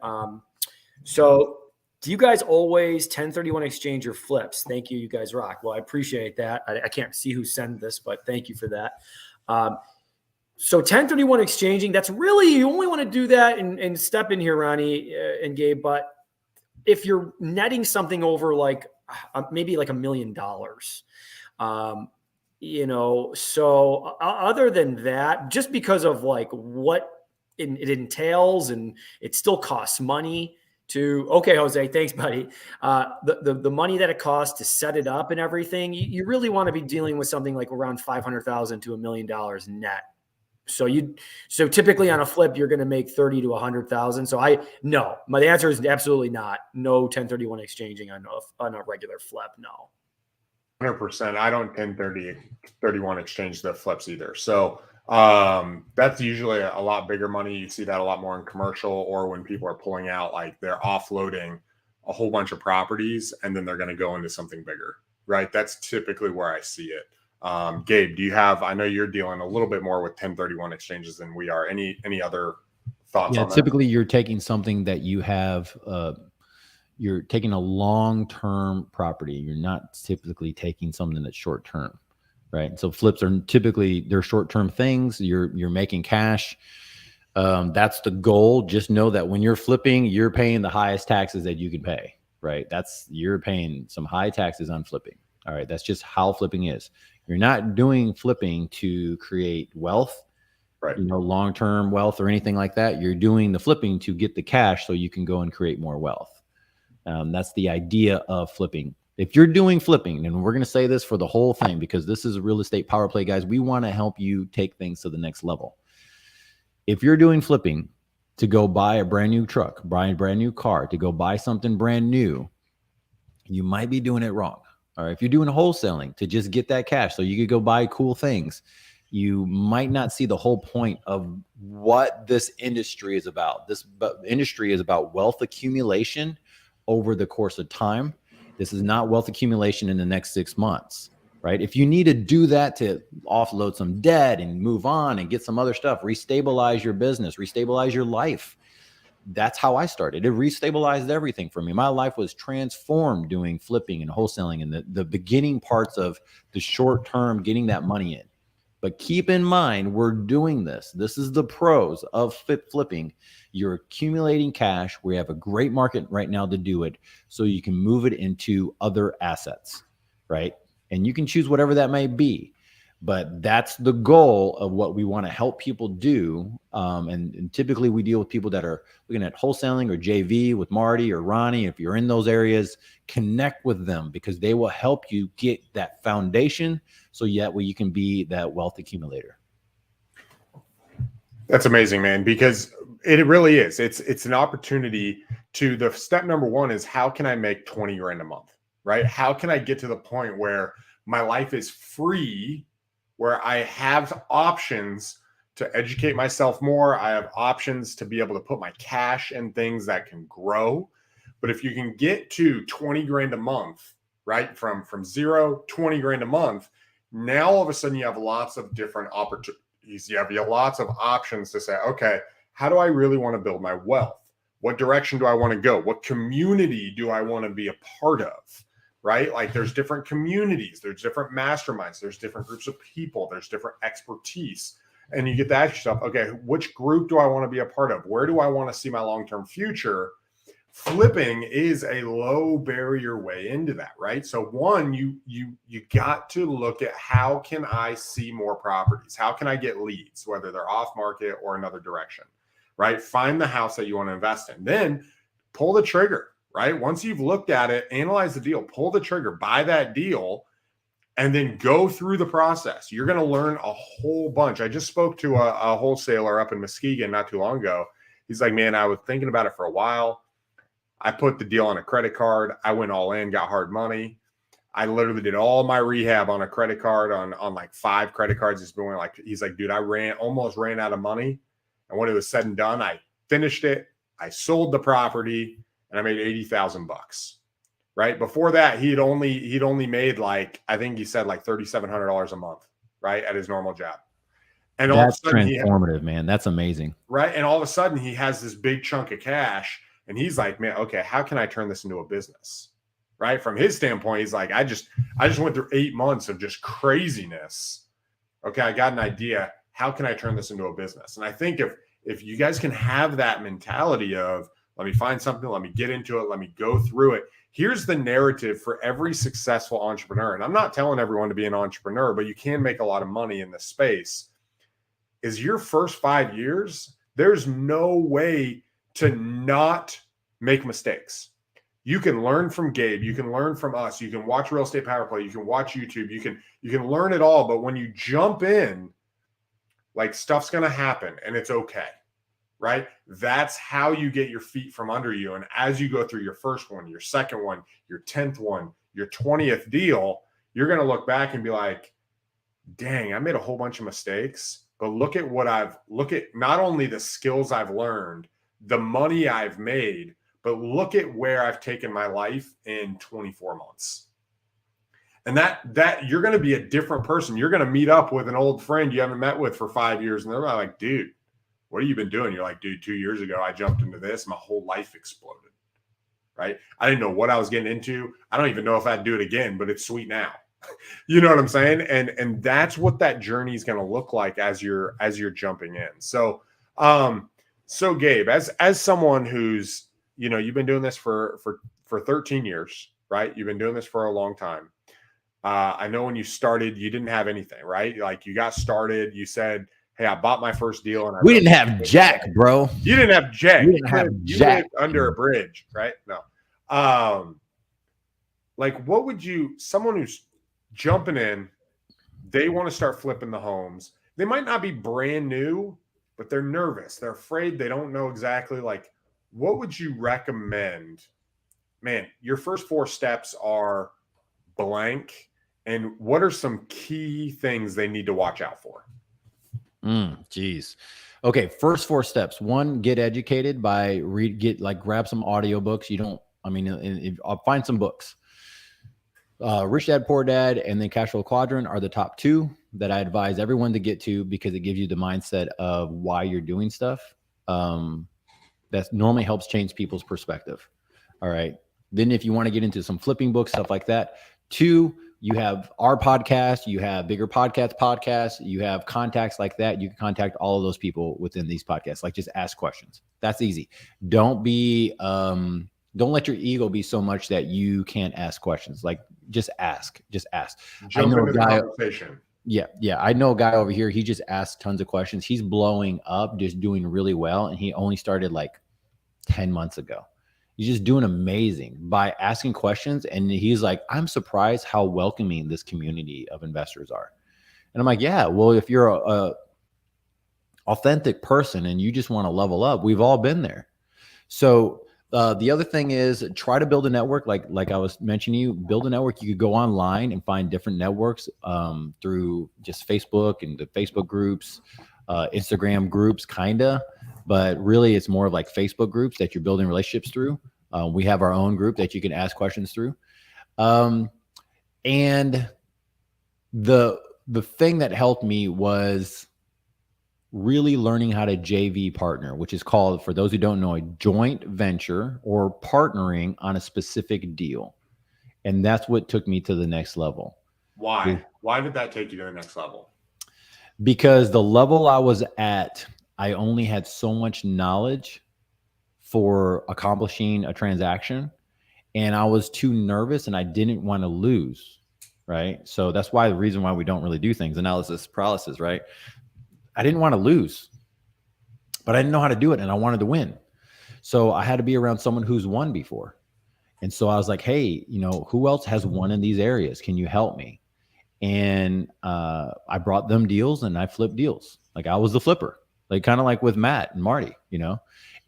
So do you guys always 1031 exchange your flips? Thank you. You guys rock. Well, I appreciate that. I can't see who sent this, but thank you for that. So 1031 exchanging, that's really, you only want to do that and step in here, Ronnie and Gabe. But if you're netting something over like maybe like $1 million, so other than that, just because of like what it entails, and it still costs money to, okay, Jose, thanks, buddy. The money that it costs to set it up and everything, you really want to be dealing with something like around $500,000 to $1 million net. So typically on a flip, you're going to make 30 to 100,000. So my answer is absolutely not. No 1031 exchanging on a regular flip. No. 100%. I don't 1031 exchange the flips either. So that's usually a lot bigger money. You see that a lot more in commercial, or when people are pulling out, like they're offloading a whole bunch of properties and then they're going to go into something bigger, right? That's typically where I see it. Gabe, do you have, I know you're dealing a little bit more with 1031 exchanges than we are. Any other thoughts on that? Typically you're taking something that you have, you're taking a long-term property. You're not typically taking something that's short-term, right? So flips are typically, they're short-term things. You're making cash. That's the goal. Just know that when you're flipping, you're paying the highest taxes that you can pay, right? You're paying some high taxes on flipping. All right. That's just how flipping is. You're not doing flipping to create wealth, right? Long-term wealth or anything like that. You're doing the flipping to get the cash so you can go and create more wealth. That's the idea of flipping. If you're doing flipping, and we're going to say this for the whole thing, because this is a real estate power play, guys, we want to help you take things to the next level. If you're doing flipping to go buy a brand new truck, buy a brand new car, to go buy something brand new, you might be doing it wrong. All right. If you're doing wholesaling to just get that cash so you could go buy cool things, you might not see the whole point of what this industry is about. This industry is about wealth accumulation over the course of time. This is not wealth accumulation in the next 6 months, right? If you need to do that to offload some debt and move on and get some other stuff, restabilize your business, restabilize your life. That's how I started. It restabilized everything for me. My life was transformed doing flipping and wholesaling and the beginning parts of the short term, getting that money in. But keep in mind, we're doing this. This is the pros of flipping. You're accumulating cash. We have a great market right now to do it, so you can move it into other assets, right? And you can choose whatever that may be. But that's the goal of what we want to help people do. And typically we deal with people that are looking at wholesaling or JV with Marty or Ronnie. If you're in those areas, connect with them, because they will help you get that foundation so that way you can be that wealth accumulator. That's amazing, man, because it really is. It's an opportunity to, the step number one is, how can I make 20 grand a month, right? How can I get to the point where my life is free, where I have options to educate myself more. I have options to be able to put my cash in things that can grow. But if you can get to 20 grand a month, right? From 20 grand a month, now all of a sudden you have lots of different opportunities. You have lots of options to say, okay, how do I really want to build my wealth? What direction do I want to go? What community do I want to be a part of? Right? Like there's different communities, there's different masterminds, there's different groups of people, there's different expertise. And you get to ask yourself, okay, which group do I want to be a part of? Where do I want to see my long-term future? Flipping is a low barrier way into that, right? So one, you got to look at, how can I see more properties? How can I get leads, whether they're off market or another direction, right? Find the house that you want to invest in. Then pull the trigger. Right? Once you've looked at it, analyze the deal, pull the trigger, buy that deal, and then go through the process. You're going to learn a whole bunch. I just spoke to a wholesaler up in Muskegon not too long ago. He's like, man, I was thinking about it for a while. I put the deal on a credit card. I went all in, got hard money. I literally did all my rehab on a credit card on like 5 credit cards. He's like, dude, I almost ran out of money. And when it was said and done, I finished it. I sold the property. And I made $80,000, right? Before that, he'd only made like, I think he said like $3,700 a month, right? At his normal job. And that's all of a sudden transformative, man. That's amazing. Right. And all of a sudden he has this big chunk of cash And he's like, man, okay, how can I turn this into a business? Right. From his standpoint, he's like, I just went through 8 months of just craziness. Okay, I got an idea. How can I turn this into a business? And I think if you guys can have that mentality of, let me find something, let me get into it, let me go through it. Here's the narrative for every successful entrepreneur. And I'm not telling everyone to be an entrepreneur, but you can make a lot of money in this space. Is your first 5 years, there's no way to not make mistakes. You can learn from Gabe. You can learn from us. You can watch Real Estate Power Play. You can watch YouTube. You can learn it all. But when you jump in, like, stuff's going to happen and it's okay. Right? That's how you get your feet from under you. And as you go through your first one, your second one, your 10th one, your 20th deal, you're going to look back and be like, dang, I made a whole bunch of mistakes, but look at not only the skills I've learned, the money I've made, but look at where I've taken my life in 24 months. And that you're going to be a different person. You're going to meet up with an old friend you haven't met with for 5 years. And they're like, dude, what have you been doing? You're like, dude, 2 years ago, I jumped into this. My whole life exploded, right? I didn't know what I was getting into. I don't even know if I'd do it again, but it's sweet now. You know what I'm saying? And that's what that journey is going to look like as you're jumping in. So, so Gabe, as someone who's, you've been doing this for 13 years, right? You've been doing this for a long time. I know when you started, you didn't have anything, right? Like, you got started, you said, hey, I bought my first deal. And we didn't have jack, bro. You didn't have jack. We didn't have jack. Lived under a bridge, right? No. Like, what would someone who's jumping in, they want to start flipping the homes. They might not be brand new, but they're nervous. They're afraid. They don't know exactly. Like, what would you recommend? Man, your first 4 steps are blank. And what are some key things they need to watch out for? Geez. Okay. First 4 steps. 1, get educated by grab some audiobooks. I'll find some books. Rich Dad, Poor Dad, and then Cash Flow Quadrant are the top 2 that I advise everyone to get to, because it gives you the mindset of why you're doing stuff. That normally helps change people's perspective. All right. Then if you want to get into some flipping books, stuff like that, 2, you have our podcast, you have Bigger podcasts, you have contacts like that. You can contact all of those people within these podcasts. Like, just ask questions. That's easy. Don't let your ego be so much that you can't ask questions. Like, just ask. Jump into the conversation. Yeah. I know a guy over here. He just asked tons of questions. He's blowing up, just doing really well. And he only started like 10 months ago. He's just doing amazing by asking questions. And he's like, I'm surprised how welcoming this community of investors are. And I'm like, yeah, well, if you're a authentic person and you just want to level up, we've all been there. So the other thing is, try to build a network. Like I was mentioning, build a network. You could go online and find different networks through just Facebook and the Facebook groups, Instagram groups, but really it's more of like Facebook groups that you're building relationships through. We have our own group that you can ask questions through. And the thing that helped me was really learning how to JV partner, which is called, for those who don't know, a joint venture or partnering on a specific deal. And that's what took me to the next level. Why? Why did that take you to the next level? Because the level I was at, I only had so much knowledge for accomplishing a transaction, and I was too nervous and I didn't want to lose. Right. So that's why the reason why we don't really do things, analysis paralysis, right? I didn't want to lose, but I didn't know how to do it, and I wanted to win. So I had to be around someone who's won before. And so I was like, hey, who else has won in these areas? Can you help me? And I brought them deals and I flipped deals. Like, I was the flipper, like kind of like with Matt and Marty,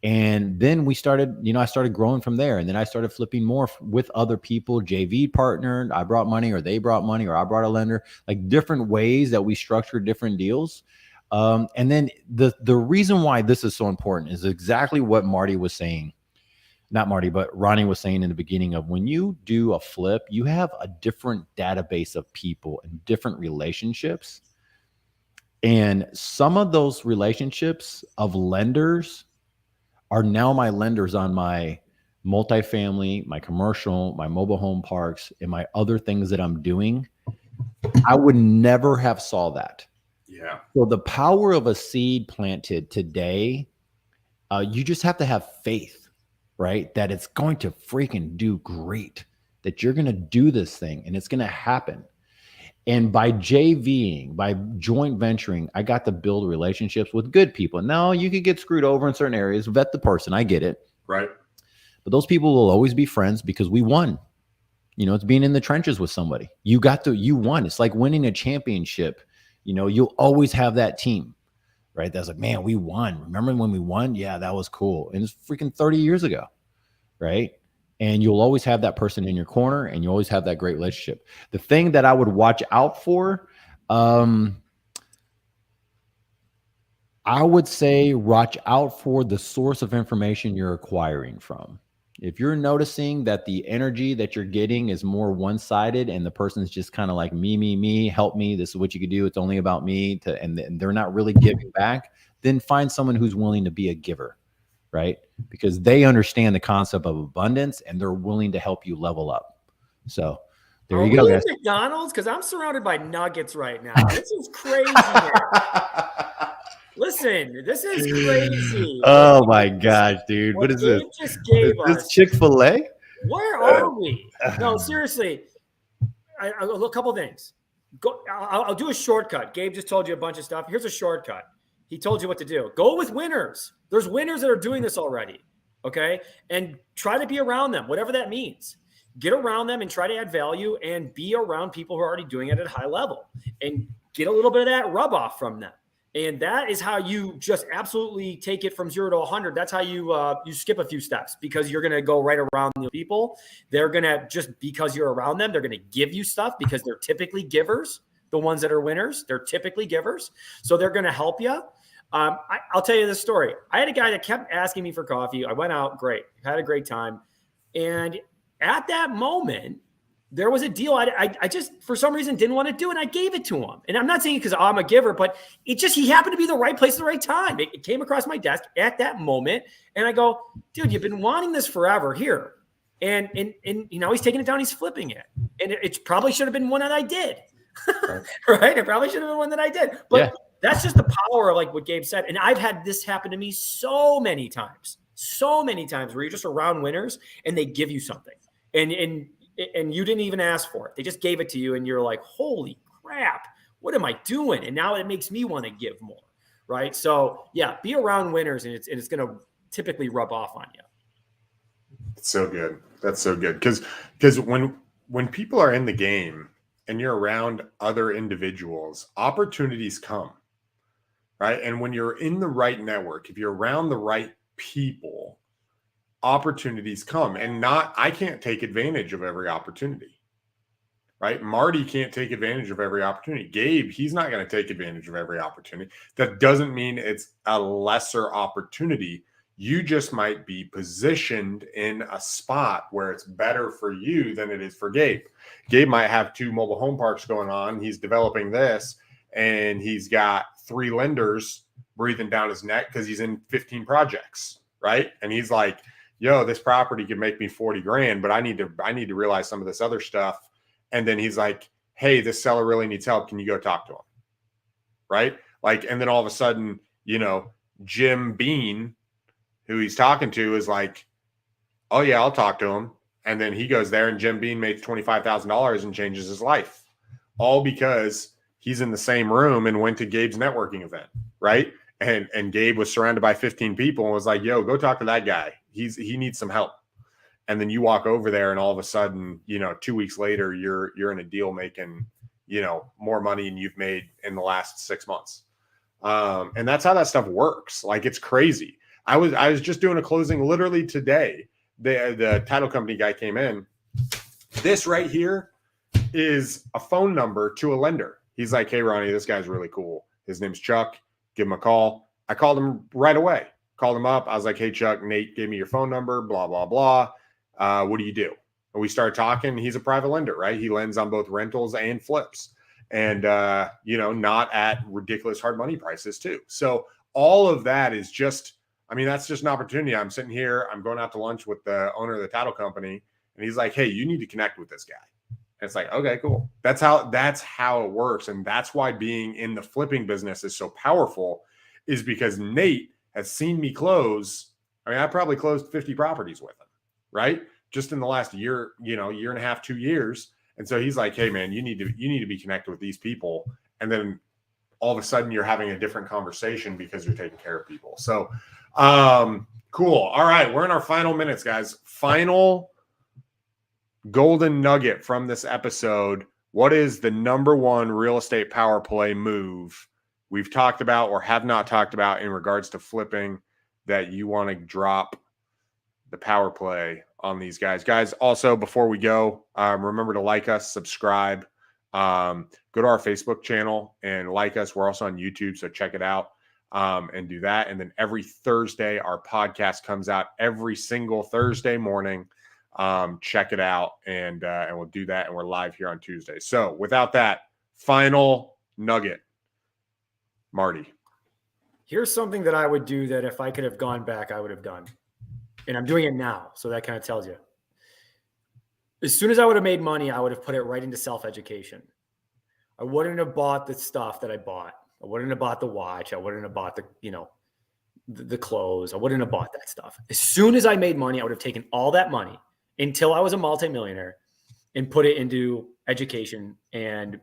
And then we started, I started growing from there. And then I started flipping more with other people, JV partnered. I brought money, or they brought money, or I brought a lender, like different ways that we structured different deals. And then the reason why this is so important is exactly what Marty was saying. Not Marty, but Ronnie was saying in the beginning of, when you do a flip, you have a different database of people and different relationships. And some of those relationships of lenders are now my lenders on my multifamily, my commercial, my mobile home parks, and my other things that I'm doing. I would never have saw that. Yeah. So the power of a seed planted today, you just have to have faith, right? That it's going to freaking do great, that you're going to do this thing and it's going to happen. And by JVing, by joint venturing, I got to build relationships with good people. Now, you could get screwed over in certain areas, vet the person. I get it. Right. But those people will always be friends because we won. You know, it's being in the trenches with somebody. You won. It's like winning a championship. You know, you'll always have that team, right? That's like, man, we won. Remember when we won? Yeah, that was cool. And it's freaking 30 years ago, right? And you'll always have that person in your corner and you always have that great relationship. The thing that I would watch out for, I would say watch out for the source of information you're acquiring from. If you're noticing that the energy that you're getting is more one-sided and the person's just kind of like me, help me, this is what you could do, it's only about me, and they're not really giving back, then find someone who's willing to be a giver, right? Because they understand the concept of abundance and they're willing to help you level up. So there you go, guys. McDonald's? Because I'm surrounded by nuggets right now. This is crazy. Listen, this is crazy. Oh my gosh, dude. What is this? Just gave is this us Chick-fil-A? Where are we? No, seriously. A couple things. I'll do a shortcut. Gabe just told you a bunch of stuff. Here's a shortcut. He told you what to do. Go with winners. There's winners that are doing this already. Okay. And try to be around them, whatever that means. Get around them and try to add value and be around people who are already doing it at a high level and get a little bit of that rub off from them. And that is how you just absolutely take it from 0 to 100. That's how you skip a few steps, because you're going to go right around the people. They're going to, just because you're around them, they're going to give you stuff because they're typically givers. The ones that are winners, they're typically givers. So they're going to help you. I'll tell you this story. I had a guy that kept asking me for coffee. I went out, great, had a great time. And at that moment, there was a deal I just, for some reason, didn't want to do, and I gave it to him. And I'm not saying because I'm a giver, but he happened to be the right place at the right time. It came across my desk at that moment, and I go, dude, you've been wanting this forever, here. And you know, he's taking it down, he's flipping it. And it probably should have been one that I did. Right? It probably should have been one that I did. But that's just the power of, like what Gabe said. And I've had this happen to me so many times where you're just around winners and they give you something. And you didn't even ask for it. They just gave it to you and you're like, holy crap, what am I doing? And now it makes me want to give more, right? So yeah, be around winners and it's going to typically rub off on you. It's so good. That's so good. Because when people are in the game and you're around other individuals, opportunities come, right? And when you're in the right network, if you're around the right people, opportunities come. And I can't take advantage of every opportunity, right? Marty can't take advantage of every opportunity. Gabe, he's not going to take advantage of every opportunity. That doesn't mean it's a lesser opportunity. You just might be positioned in a spot where it's better for you than it is for Gabe. Gabe might have 2 mobile home parks going on. He's developing this, and he's got 3 lenders breathing down his neck because he's in 15 projects, right? And he's like, yo, this property could make me 40 grand, but I need to realize some of this other stuff. And then he's like, hey, this seller really needs help. Can you go talk to him? Right? Like, and then all of a sudden, you know, Jim Bean, who he's talking to, is like, oh yeah, I'll talk to him. And then he goes there and Jim Bean makes $25,000 and changes his life, all because he's in the same room and went to Gabe's networking event. Right. And Gabe was surrounded by 15 people and was like, yo, go talk to that guy. He needs some help. And then you walk over there and all of a sudden, you know, 2 weeks later, you're in a deal making, you know, more money than you've made in the last 6 months. And that's how that stuff works. Like, it's crazy. I was just doing a closing literally today. The title company guy came in. This right here is a phone number to a lender. He's like, hey, Ronnie, this guy's really cool. His name's Chuck. Give him a call. I called him right away. Called him up. I was like, hey, Chuck, Nate gave me your phone number, blah, blah, blah. What do you do? And we started talking. He's a private lender, right? He lends on both rentals and flips. And, you know, not at ridiculous hard money prices too. So all of that is just, I mean, that's just an opportunity. I'm sitting here, I'm going out to lunch with the owner of the title company, and he's like, hey, you need to connect with this guy. And it's like, okay, cool. That's how it works. And that's why being in the flipping business is so powerful, is because Nate has seen me close. I mean, I probably closed 50 properties with him, right? Just in the last year, year and a half, 2 years. And so he's like, hey man, you need to be connected with these people. And then all of a sudden you're having a different conversation because you're taking care of people. So cool. All right. We're in our final minutes, guys. Final golden nugget from this episode. What is the number one real estate power play move we've talked about or have not talked about in regards to flipping that you want to drop the power play on these guys? Guys, also before we go, remember to like us, subscribe, go to our Facebook channel and like us. We're also on YouTube, so check it out and do that. And then every Thursday, our podcast comes out every single Thursday morning. Check it out, and we'll do that. And we're live here on Tuesday. So without that, final nugget, Marty. Here's something that I would do that if I could have gone back, I would have done. And I'm doing it now. So that kind of tells you. As soon as I would have made money, I would have put it right into self-education. I wouldn't have bought the stuff that I bought. I wouldn't have bought the watch. I wouldn't have bought the clothes. I wouldn't have bought that stuff. As soon as I made money, I would have taken all that money until I was a multimillionaire and put it into education and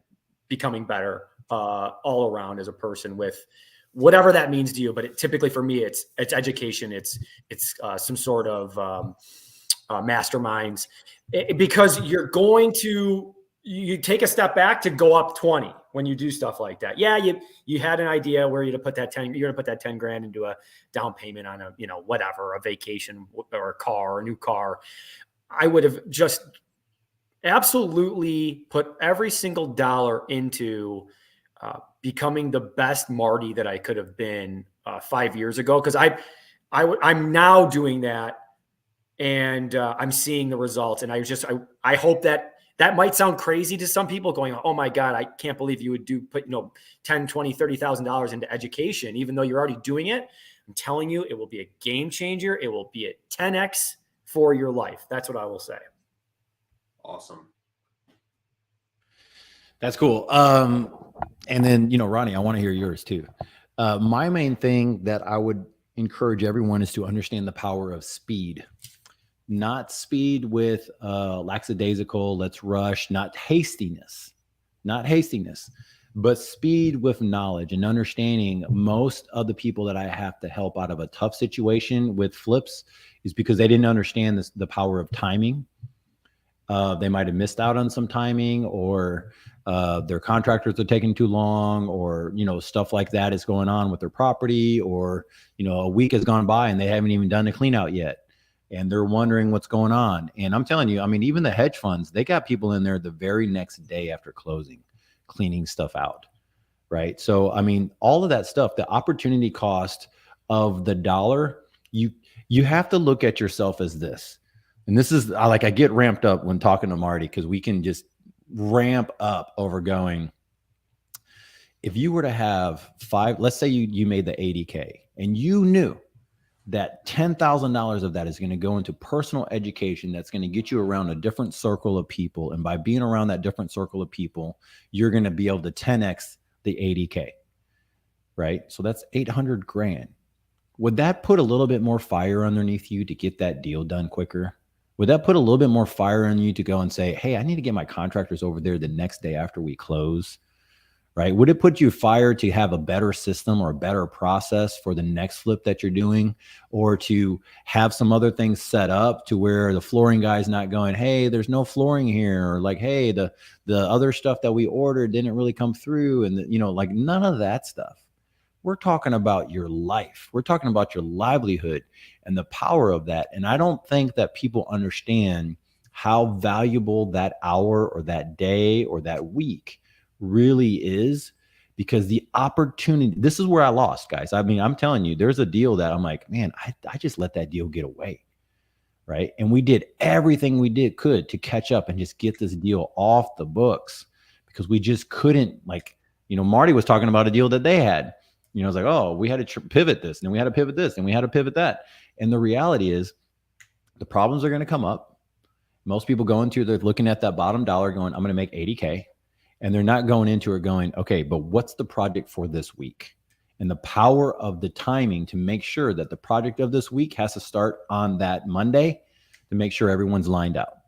becoming better all around as a person, with whatever that means to you. But typically for me, it's education. It's some sort of masterminds, because you take a step back to go up 20 when you do stuff like that. Yeah, you had an idea where you're going to put that 10 grand into a down payment on a whatever, a vacation or a car or a new car. I would have just absolutely put every single dollar into becoming the best Marty that I could have been 5 years ago. Because I'm now doing that, and I'm seeing the results. And I hope that might sound crazy to some people, going, oh my God, I can't believe you would put $10, $20, $30,000 into education, even though you're already doing it. I'm telling you, it will be a game changer. It will be a 10X for your life. That's what I will say. Awesome. That's cool. And then, Ronnie, I want to hear yours too. My main thing that I would encourage everyone is to understand the power of speed. Not speed with lackadaisical, let's rush, not hastiness, but speed with knowledge and understanding. Most of the people that I have to help out of a tough situation with flips is because they didn't understand the power of timing. They might have missed out on some timing, or their contractors are taking too long, or, stuff like that is going on with their property, or, a week has gone by and they haven't even done the clean out yet. And they're wondering what's going on. And I'm telling you, I mean, even the hedge funds, they got people in there the very next day after closing, cleaning stuff out. Right. So, I mean, all of that stuff, the opportunity cost of the dollar, you have to look at yourself as this. And this is I get ramped up when talking to Marty, because we can just ramp up over going. If you were to have let's say you made the 80K and you knew that $10,000 of that is going to go into personal education, that's going to get you around a different circle of people. And by being around that different circle of people, you're going to be able to 10X the 80K, right? So that's 800 grand. Would that put a little bit more fire underneath you to get that deal done quicker? Would that put a little bit more fire on you to go and say, hey, I need to get my contractors over there the next day after we close, right? Would it put you fire to have a better system or a better process for the next flip that you're doing, or to have some other things set up to where the flooring guy's not going, hey, there's no flooring here, or like, hey, the other stuff that we ordered didn't really come through, and none of that stuff. We're talking about your life. We're talking about your livelihood and the power of that. And I don't think that people understand how valuable that hour or that day or that week really is, because the opportunity, this is where I lost, guys. I mean, I'm telling you, there's a deal that I'm like, man, I just let that deal get away. Right. And we did everything we could to catch up and just get this deal off the books, because we just couldn't, Marty was talking about a deal that they had. You know, it's like, oh, we had to pivot this, and we had to pivot this, and we had to pivot that. And the reality is the problems are going to come up. Most people go into, they're looking at that bottom dollar going, I'm going to make 80K. And they're not going into it going, okay, but what's the project for this week? And the power of the timing to make sure that the project of this week has to start on that Monday to make sure everyone's lined out.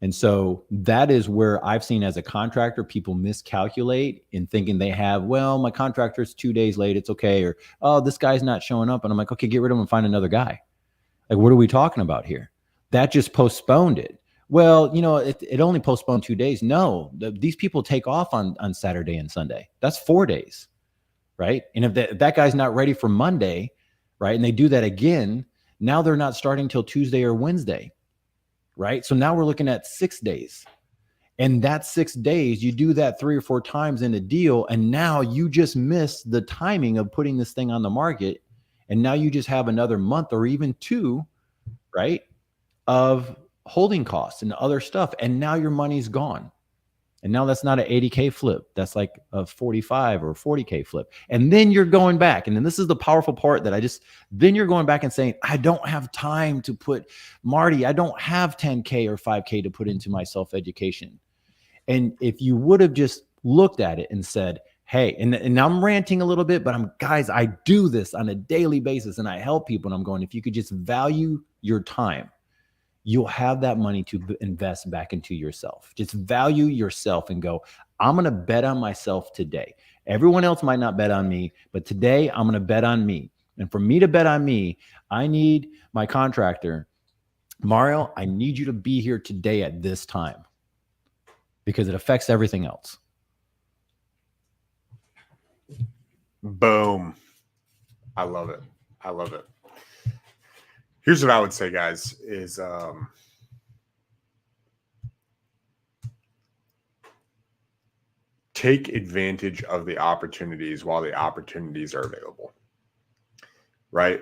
And so that is where I've seen as a contractor, people miscalculate in thinking they have, well, my contractor's 2 days late, it's okay. Or, oh, this guy's not showing up. And I'm like, okay, get rid of him and find another guy. Like, what are we talking about here? That just postponed it. Well, you know, it only postponed 2 days. No, these people take off on Saturday and Sunday. That's 4 days, right? And if that guy's not ready for Monday, right, and they do that again, now they're not starting till Tuesday or Wednesday, right? So now we're looking at 6 days. And that 6 days, you do that 3 or 4 times in a deal, and now you just miss the timing of putting this thing on the market. And now you just have another month or even 2, right, of holding costs and other stuff. And now your money's gone. And now that's not an 80K flip. That's like a 45 or 40K flip. And then you're going back. And then this is the powerful part that then you're going back and saying, I don't have time to put, Marty, I don't have 10K or 5K to put into my self-education. And if you would have just looked at it and said, hey, and I'm ranting a little bit, but guys, I do this on a daily basis and I help people. And I'm going, if you could just value your time, you'll have that money to invest back into yourself. Just value yourself and go, I'm going to bet on myself today. Everyone else might not bet on me, but today I'm going to bet on me. And for me to bet on me, I need my contractor, Mario, I need you to be here today at this time because it affects everything else. Boom. I love it. I love it. Here's what I would say, guys, is take advantage of the opportunities while the opportunities are available. Right?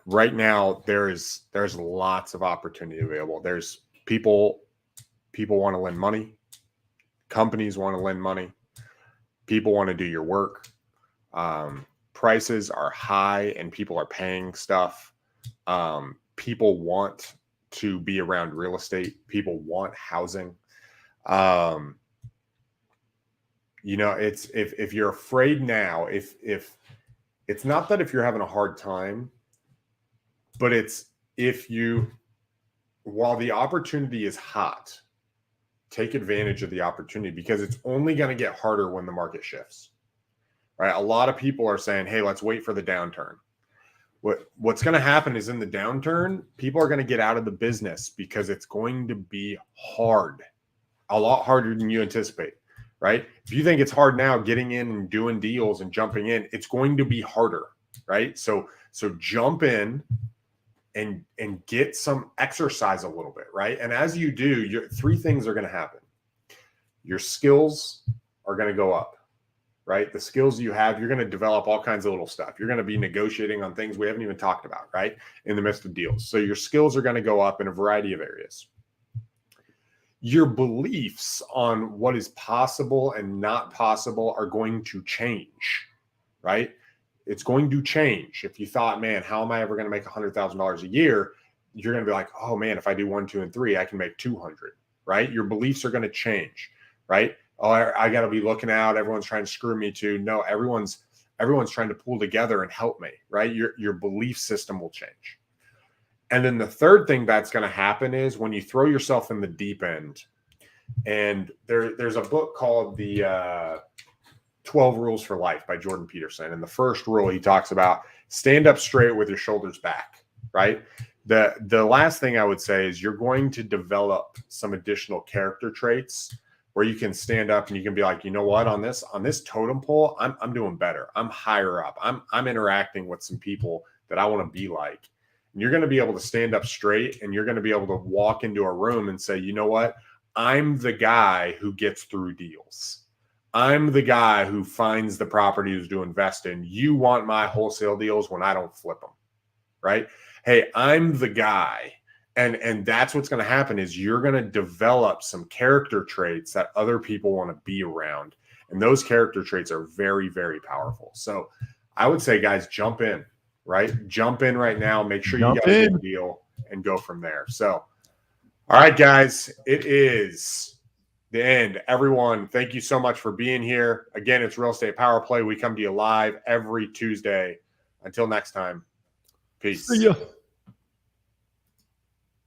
Right now, there's lots of opportunity available. There's people want to lend money. Companies want to lend money. People want to do your work. Prices are high and people are paying stuff. People want to be around real estate. People want housing. You know, it's if you're afraid now, if it's not that if you're having a hard time, but it's while the opportunity is hot, take advantage of the opportunity because it's only going to get harder when the market shifts. Right? A lot of people are saying, hey, let's wait for the downturn. What's going to happen is in the downturn, people are going to get out of the business because it's going to be hard, a lot harder than you anticipate, right? If you think it's hard now getting in and doing deals and jumping in, it's going to be harder, right? So jump in and get some exercise a little bit, right? And as you do, 3 things are going to happen. Your skills are going to go up. Right? The skills you have, you're going to develop all kinds of little stuff. You're going to be negotiating on things we haven't even talked about, right? In the midst of deals. So your skills are going to go up in a variety of areas. Your beliefs on what is possible and not possible are going to change, right? It's going to change. If you thought, man, how am I ever going to make $100,000 a year? You're going to be like, oh man, if I do 1, 2, and 3, I can make 200, right? Your beliefs are going to change, right? Oh, I got to be looking out. Everyone's trying to screw me too. No, everyone's trying to pull together and help me, right? Your belief system will change. And then the third thing that's going to happen is when you throw yourself in the deep end, and there's a book called The 12 Rules for Life by Jordan Peterson. And the first rule he talks about stand up straight with your shoulders back, right? The last thing I would say is you're going to develop some additional character traits where you can stand up and you can be like, you know what, on this totem pole, I'm doing better. I'm higher up. I'm interacting with some people that I want to be like. And you're going to be able to stand up straight and you're going to be able to walk into a room and say, you know what, I'm the guy who gets through deals. I'm the guy who finds the properties to invest in. You want my wholesale deals when I don't flip them, right? Hey, I'm the guy. And that's what's going to happen is you're going to develop some character traits that other people want to be around. And those character traits are very, very powerful. So I would say, guys, jump in, right? Jump in right now. Make sure you Jump got a in. good deal and go from there. So, all right, guys, it is the end. Everyone, thank you so much for being here. Again, it's Real Estate Power Play. We come to you live every Tuesday. Until next time, peace. See ya.